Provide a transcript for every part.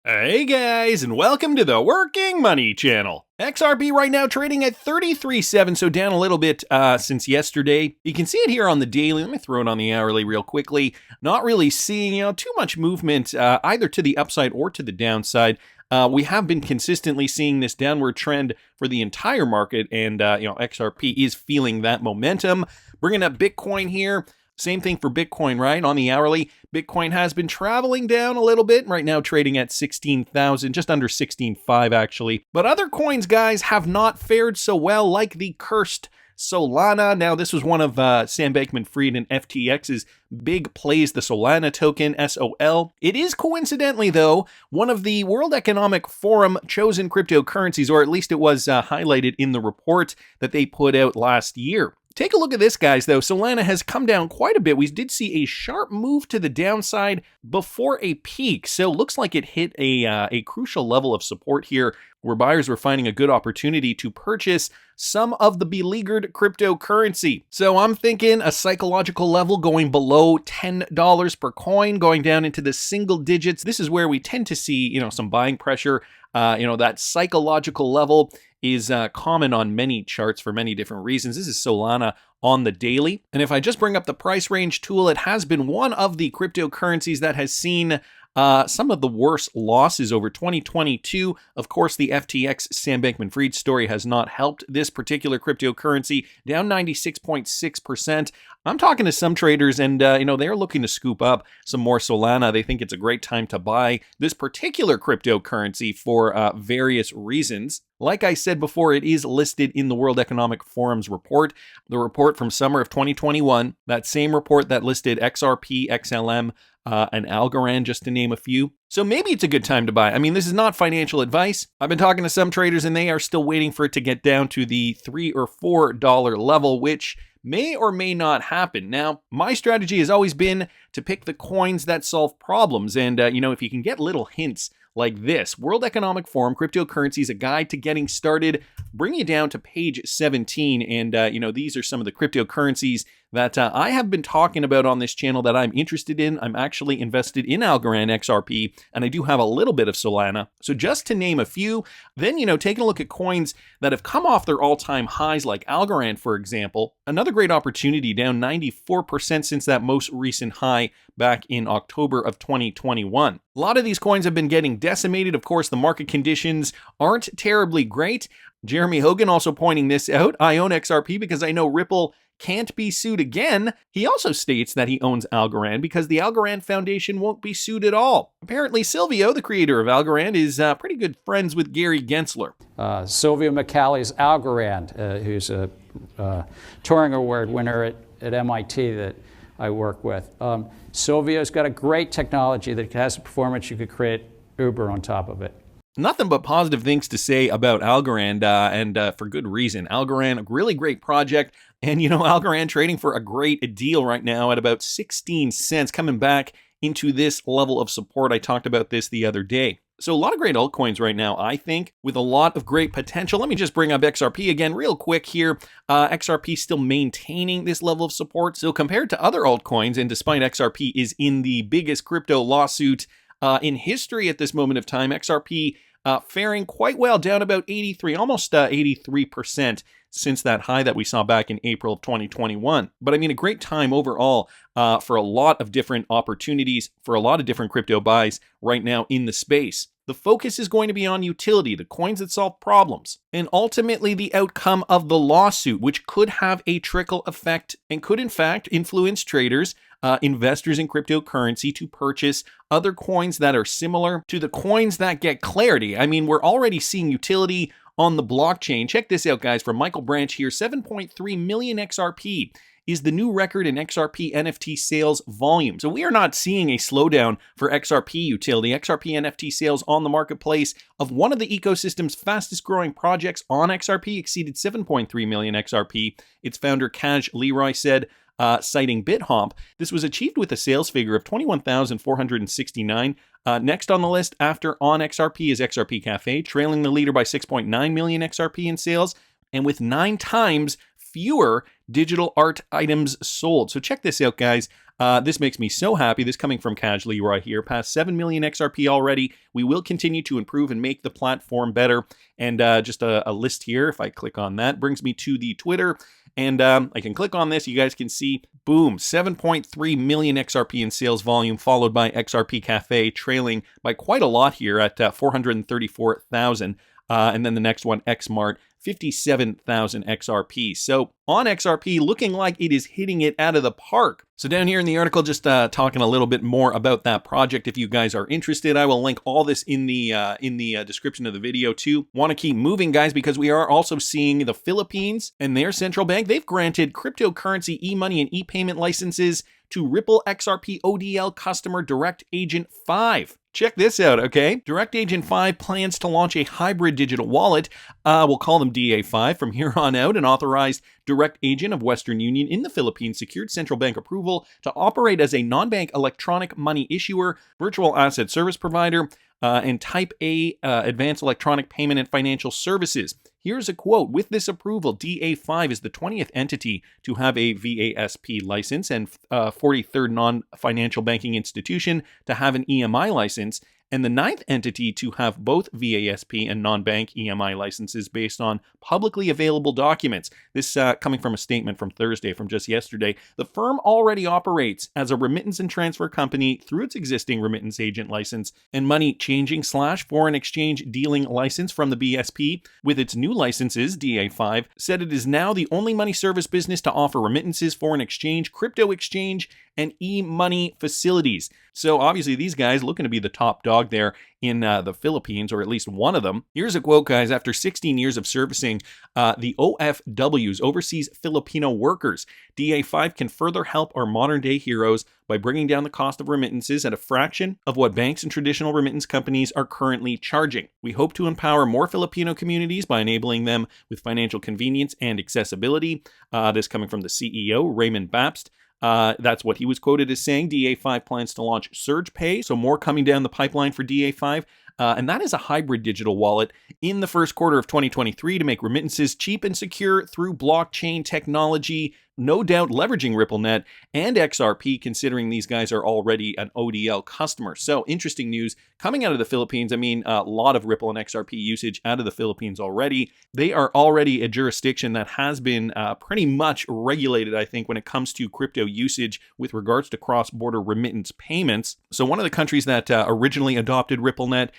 Hey guys, and welcome to the Working Money Channel. XRP right now trading at 33.7, so down a little bit since yesterday. You can see it here on the daily. Let me throw it on the hourly real quickly. Not really seeing too much movement either to the upside or to the downside. We have been consistently seeing this downward trend for the entire market, and XRP is feeling that momentum. Bringing up Bitcoin here. Same thing for Bitcoin, right? On the hourly, Bitcoin has been traveling down a little bit, right now trading at 16,000, just under 16.5 actually. But other coins, guys, have not fared so well, like the cursed Solana. Now, this was one of Sam Bankman-Fried and FTX's big plays, the Solana token, SOL. It is coincidentally, though, one of the World Economic Forum chosen cryptocurrencies, or at least it was highlighted in the report that they put out last year. Take a look at this, guys, though. Solana has come down quite a bit. We did see a sharp move to the downside before a peak. So looks like it hit a crucial level of support here where buyers were finding a good opportunity to purchase some of the beleaguered cryptocurrency. So I'm thinking a psychological level going below $10 per coin, going down into the single digits. This is where we tend to see, some buying pressure. That psychological level is common on many charts for many different reasons. This is Solana on the daily. And if I just bring up the price range tool, it has been one of the cryptocurrencies that has seen some of the worst losses over 2022. Of course, the FTX Sam Bankman-Fried story has not helped this particular cryptocurrency, down 96.6%. I'm talking to some traders and, they're looking to scoop up some more Solana. They think it's a great time to buy this particular cryptocurrency for various reasons. Like I said before, it is listed in the World Economic Forum's report, the report from summer of 2021, that same report that listed XRP, XLM, and Algorand, just to name a few. So maybe it's a good time to buy. I mean, this is not financial advice. I've been talking to some traders and they are still waiting for it to get down to the $3 or $4 level, which may or may not happen. Now, my strategy has always been to pick the coins that solve problems. And, if you can get little hints like this, World Economic Forum, Cryptocurrencies, a guide to getting started, bring you down to page 17. And, these are some of the cryptocurrencies that I have been talking about on this channel that I'm interested in. I'm actually invested in Algorand XRP, and I do have a little bit of Solana. So just to name a few, then, taking a look at coins that have come off their all-time highs, like Algorand, for example, another great opportunity, down 94% since that most recent high back in October of 2021. A lot of these coins have been getting decimated. Of course, the market conditions aren't terribly great. Jeremy Hogan also pointing this out. I own XRP because I know Ripple can't be sued again. He also states that he owns Algorand because the Algorand Foundation won't be sued at all. Apparently, Silvio, the creator of Algorand, is pretty good friends with Gary Gensler. Silvio McCally's Algorand, who's a Turing Award winner at MIT that I work with. Silvio's got a great technology that has the performance you could create Uber on top of it. Nothing but positive things to say about Algorand, and for good reason. Algorand, a really great project, and Algorand trading for a great deal right now at about 16 cents, coming back into this level of support. I talked about this the other day. So a lot of great altcoins right now, I think, with a lot of great potential. Let me just bring up XRP again real quick here. XRP still maintaining this level of support. So compared to other altcoins, and despite XRP is in the biggest crypto lawsuit in history at this moment of time, XRP faring quite well, down about 83% since that high that we saw back in April of 2021. But I mean, a great time overall for a lot of different opportunities, for a lot of different crypto buys right now in the space. The focus is going to be on utility, the coins that solve problems, and ultimately the outcome of the lawsuit, which could have a trickle effect and could in fact influence traders, investors in cryptocurrency to purchase other coins that are similar to the coins that get clarity. I mean, we're already seeing utility on the blockchain. Check this out, guys, from Michael Branch here. 7.3 million XRP is the new record in XRP NFT sales volume. So we are not seeing a slowdown for XRP utility. XRP NFT sales on the marketplace of one of the ecosystem's fastest growing projects on XRP exceeded 7.3 million XRP. Its founder, LBRY, said, citing BitHomp, this was achieved with a sales figure of 21,469. Next on the list after on XRP is XRP Cafe, trailing the leader by 6.9 million XRP in sales, and with 9 times fewer digital art items sold. So check this out, guys. This makes me so happy. This coming from Casually right here. Past 7 million XRP already. We will continue to improve and make the platform better. And just a list here, if I click on that, brings me to the Twitter. And I can click on this. You guys can see, boom, 7.3 million XRP in sales volume, followed by XRP Cafe, trailing by quite a lot here at 434,000. And then the next one, XMart, 57,000 XRP. So on XRP, looking like it is hitting it out of the park. So down here in the article, just talking a little bit more about that project. If you guys are interested, I will link all this in the description of the video too. Want to keep moving, guys, because we are also seeing the Philippines and their central bank. They've granted cryptocurrency e-money and e-payment licenses to Ripple XRP ODL customer Direct Agent 5. Check this out, okay? Direct Agent 5 plans to launch a hybrid digital wallet, we'll call them DA5 from here on out, an authorized direct agent of Western Union in the Philippines secured central bank approval to operate as a non-bank electronic money issuer, virtual asset service provider, and Type A advanced electronic payment and financial services. Here's a quote. With this approval, DA5 is the 20th entity to have a VASP license and 43rd non-financial banking institution to have an EMI license, and the 9th entity to have both VASP and non-bank EMI licenses based on publicly available documents. This coming from a statement from Thursday, from just yesterday. The firm already operates as a remittance and transfer company through its existing remittance agent license and money changing / foreign exchange dealing license from the BSP. With its new licenses, DA5 said it is now the only money service business to offer remittances, foreign exchange, crypto exchange, and e-money facilities. So obviously these guys looking to be the top dog there in the Philippines, or at least one of them. Here's a quote, guys. After 16 years of servicing the OFWs, overseas Filipino workers, DA5 can further help our modern day heroes by bringing down the cost of remittances at a fraction of what banks and traditional remittance companies are currently charging. We hope to empower more Filipino communities by enabling them with financial convenience and accessibility. This coming from the CEO, Raymond Bapst. That's what he was quoted as saying. DA5 plans to launch Surge Pay, so more coming down the pipeline for DA5. And that is a hybrid digital wallet in the first quarter of 2023 to make remittances cheap and secure through blockchain technology, no doubt leveraging RippleNet and XRP, considering these guys are already an ODL customer. So interesting news coming out of the Philippines. I mean, a lot of Ripple and XRP usage out of the Philippines already. They are already a jurisdiction that has been pretty much regulated, I think, when it comes to crypto usage with regards to cross-border remittance payments. So one of the countries that originally adopted RippleNet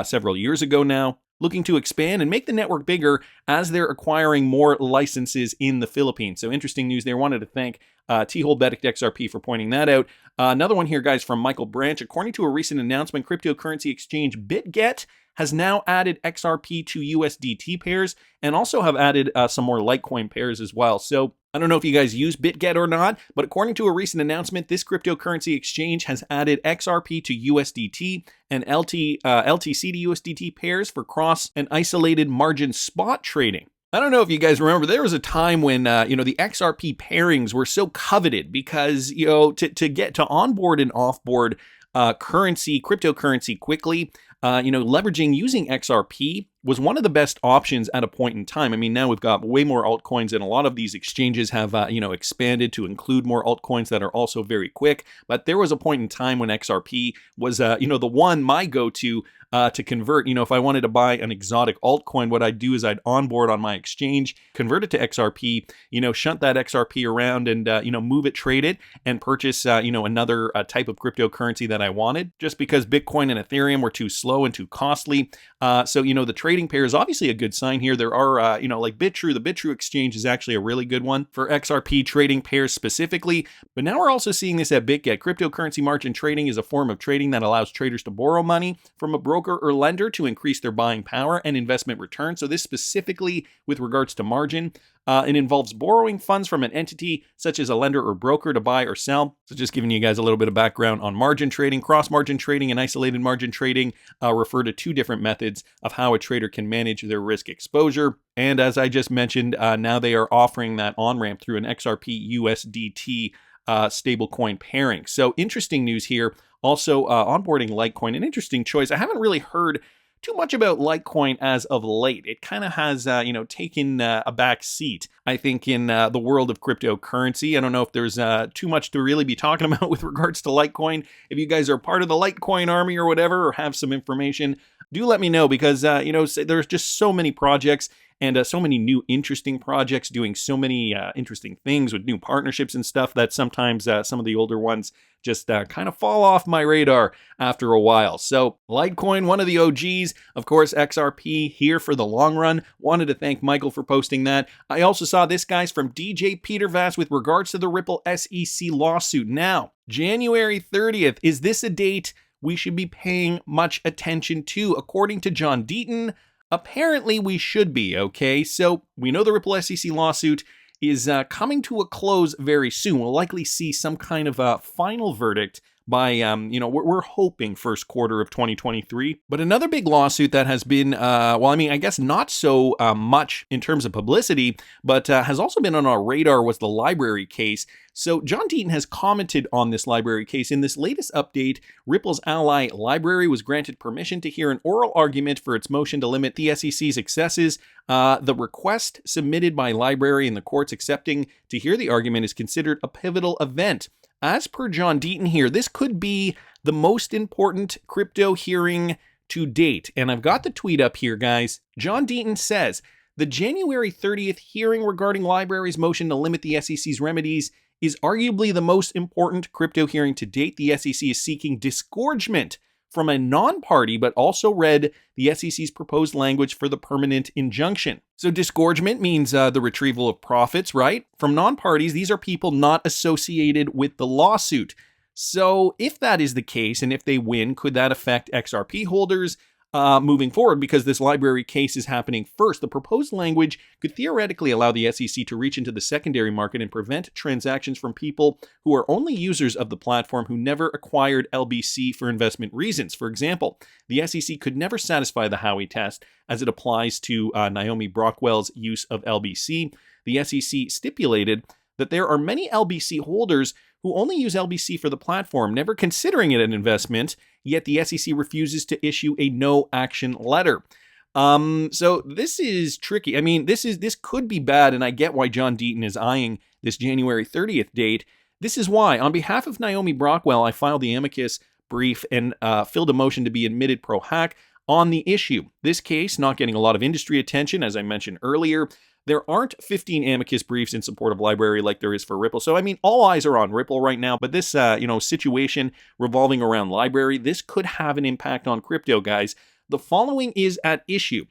several years ago now, looking to expand and make the network bigger as they're acquiring more licenses in the Philippines. So interesting news there. Wanted to thank T-Hold Benedict XRP for pointing that out. Another one here, guys, from Michael Branch. According to a recent announcement, cryptocurrency exchange BitGet has now added XRP to USDT pairs and also have added some more Litecoin pairs as well. So I don't know if you guys use BitGet or not, but according to a recent announcement, this cryptocurrency exchange has added XRP to USDT and LTC to USDT pairs for cross and isolated margin spot trading. I don't know if you guys remember, there was a time when, the XRP pairings were so coveted because, to get to onboard and offboard cryptocurrency quickly, leveraging using XRP was one of the best options at a point in time. I mean, now we've got way more altcoins, and a lot of these exchanges have, expanded to include more altcoins that are also very quick. But there was a point in time when XRP was, my go-to to convert. If I wanted to buy an exotic altcoin, what I'd do is I'd onboard on my exchange, convert it to XRP, shunt that XRP around and, move it, trade it, and purchase, another type of cryptocurrency that I wanted, just because Bitcoin and Ethereum were too slow and too costly. So, the trading pair is obviously a good sign here. There are, like BITRUE, the BITRUE exchange is actually a really good one for XRP trading pairs specifically. But now we're also seeing this at BitGet. Cryptocurrency margin trading is a form of trading that allows traders to borrow money from a broker or lender to increase their buying power and investment return. So this specifically with regards to margin. It involves borrowing funds from an entity such as a lender or broker to buy or sell. So just giving you guys a little bit of background on margin trading. Cross-margin trading and isolated margin trading refer to two different methods of how a trader can manage their risk exposure. And as I just mentioned, now they are offering that on-ramp through an XRP USDT stablecoin pairing. So interesting news here. Also onboarding Litecoin, an interesting choice. I haven't really heard too much about Litecoin as of late. It kind of has, taken a back seat. I think, in the world of cryptocurrency. I don't know if there's too much to really be talking about with regards to Litecoin. If you guys are part of the Litecoin army or whatever, or have some information, do let me know, because, there's just so many projects and so many new interesting projects doing so many interesting things with new partnerships and stuff that sometimes some of the older ones just kind of fall off my radar after a while. So Litecoin, one of the OGs, of course, XRP here for the long run. Wanted to thank Michael for posting that. I also saw this, guys, from DJ Peter Vass with regards to the Ripple SEC lawsuit. Now, January 30th, is this a date we should be paying much attention to? According to John Deaton, apparently we should be, okay? So we know the Ripple SEC lawsuit is coming to a close very soon. We'll likely see some kind of a final verdict by, we're hoping first quarter of 2023. But another big lawsuit that has been, I guess not so much in terms of publicity, but has also been on our radar was the LBRY case. So John Deaton has commented on this LBRY case. In this latest update, Ripple's ally LBRY was granted permission to hear an oral argument for its motion to limit the SEC's excesses. The request submitted by LBRY and the courts accepting to hear the argument is considered a pivotal event. As per John Deaton here, this could be the most important crypto hearing to date. And I've got the tweet up here, guys. John Deaton says, the January 30th hearing regarding LBRY's motion to limit the SEC's remedies is arguably the most important crypto hearing to date. The SEC is seeking disgorgement from a non-party, but also read the SEC's proposed language for the permanent injunction. So disgorgement means the retrieval of profits, right? From non-parties, these are people not associated with the lawsuit. So if that is the case, and if they win, could that affect XRP holders moving forward? Because this LBRY case is happening first. The proposed language could theoretically allow the SEC to reach into the secondary market and prevent transactions from people who are only users of the platform who never acquired LBC for investment reasons. For example, the SEC could never satisfy the Howey test as it applies to Naomi Brockwell's use of LBC. The SEC stipulated that there are many LBC holders who only use LBC for the platform, never considering it an investment, yet the SEC refuses to issue a no-action letter. So this is tricky. I mean, this could be bad, and I get why John Deaton is eyeing this January 30th date. This is why, on behalf of Naomi Brockwell, I filed the amicus brief and filled a motion to be admitted pro hac on the issue. This case not getting a lot of industry attention, as I mentioned earlier. There aren't 15 amicus briefs in support of LBRY like there is for Ripple. So, I mean, all eyes are on Ripple right now. But this, situation revolving around LBRY, this could have an impact on crypto, guys. The following is at issue.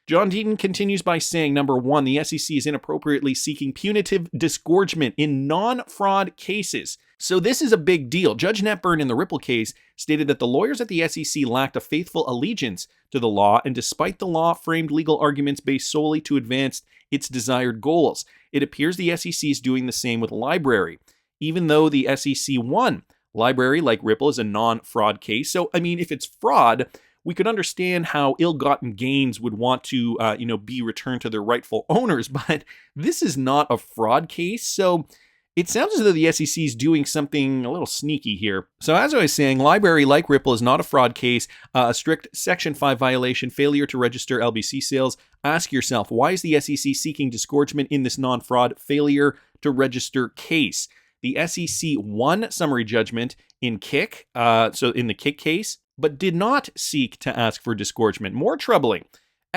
John Deaton continues by saying, number one, the SEC is inappropriately seeking punitive disgorgement in non-fraud cases. So this is a big deal. Judge Netburn in the Ripple case stated that the lawyers at the SEC lacked a faithful allegiance to the law, and despite the law framed legal arguments based solely to advance its desired goals. It appears the SEC is doing the same with LBRY. Even though the SEC won, LBRY, like Ripple, is a non-fraud case. So, I mean, if it's fraud, we could understand how ill-gotten gains would want to, be returned to their rightful owners. But this is not a fraud case, so it sounds as though the SEC is doing something a little sneaky here. So as I was saying, LBRY, like Ripple, is not a fraud case, a strict Section 5 violation, failure to register LBC sales. Ask yourself, why is the SEC seeking disgorgement in this non-fraud failure to register case? The SEC won summary judgment in KIC, in the KIC case, but did not seek to ask for disgorgement. More troubling,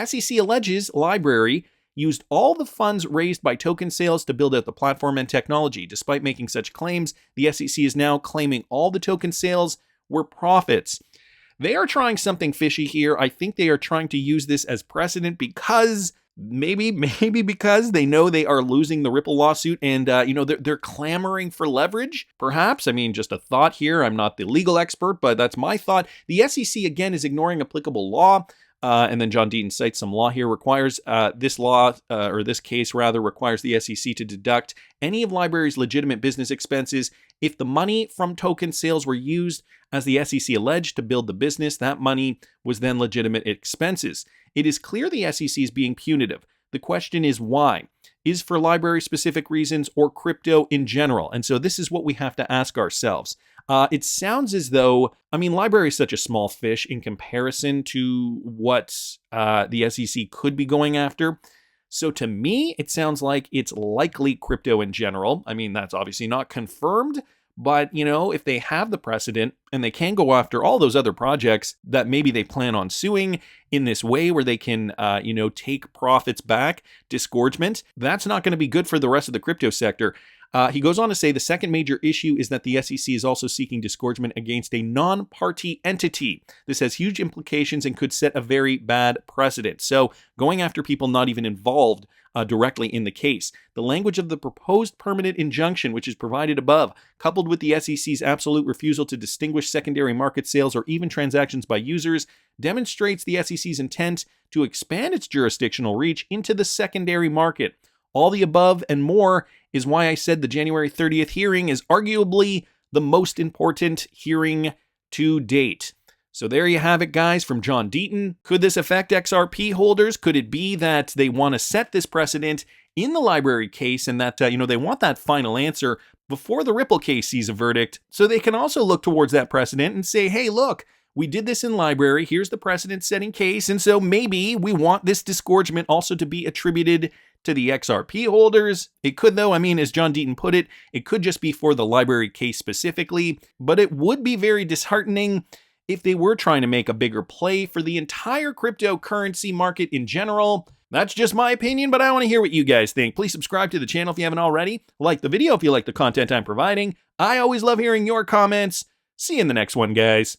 SEC alleges LBRY used all the funds raised by token sales to build out the platform and technology. Despite making such claims, the SEC is now claiming all the token sales were profits. They are trying something fishy here. I think they are trying to use this as precedent because maybe because they know they are losing the Ripple lawsuit and, they're clamoring for leverage, perhaps. I mean, just a thought here. I'm not the legal expert, but that's my thought. The SEC, again, is ignoring applicable law. And then John Deaton cites some law here requires this case requires the SEC to deduct any of LBRY's legitimate business expenses. If the money from token sales were used, as the SEC alleged, to build the business, that money was then legitimate expenses. It is clear the SEC is being punitive. The question is why? Is for LBRY specific reasons or crypto in general? And so this is what we have to ask ourselves. It sounds as though, LBRY is such a small fish in comparison to what the SEC could be going after. So to me, it sounds like it's likely crypto in general. I mean, that's obviously not confirmed, but, if they have the precedent and they can go after all those other projects that maybe they plan on suing in this way where they can, take profits back, disgorgement, that's not going to be good for the rest of the crypto sector. He goes on to say the second major issue is that the SEC is also seeking disgorgement against a non-party entity. This has huge implications and could set a very bad precedent. So going after people not even involved directly in the case. The language of the proposed permanent injunction, which is provided above, coupled with the SEC's absolute refusal to distinguish secondary market sales or even transactions by users, demonstrates the SEC's intent to expand its jurisdictional reach into the secondary market. All the above and more is why I said the January 30th hearing is arguably the most important hearing to date. So there you have it, guys, from John Deaton. Could this affect XRP holders? Could it be that they want to set this precedent in the LBRY case and that, they want that final answer before the Ripple case sees a verdict, so they can also look towards that precedent and say, hey, look, we did this in LBRY, here's the precedent-setting case, and so maybe we want this disgorgement also to be attributed to the XRP holders. It could, though, as John Deaton put it, it could just be for the LBRY case specifically, but it would be very disheartening if they were trying to make a bigger play for the entire cryptocurrency market in general. That's just my opinion, but I want to hear what you guys think. Please subscribe to the channel if you haven't already. Like the video if you like the content I'm providing. I always love hearing your comments. See you in the next one, guys.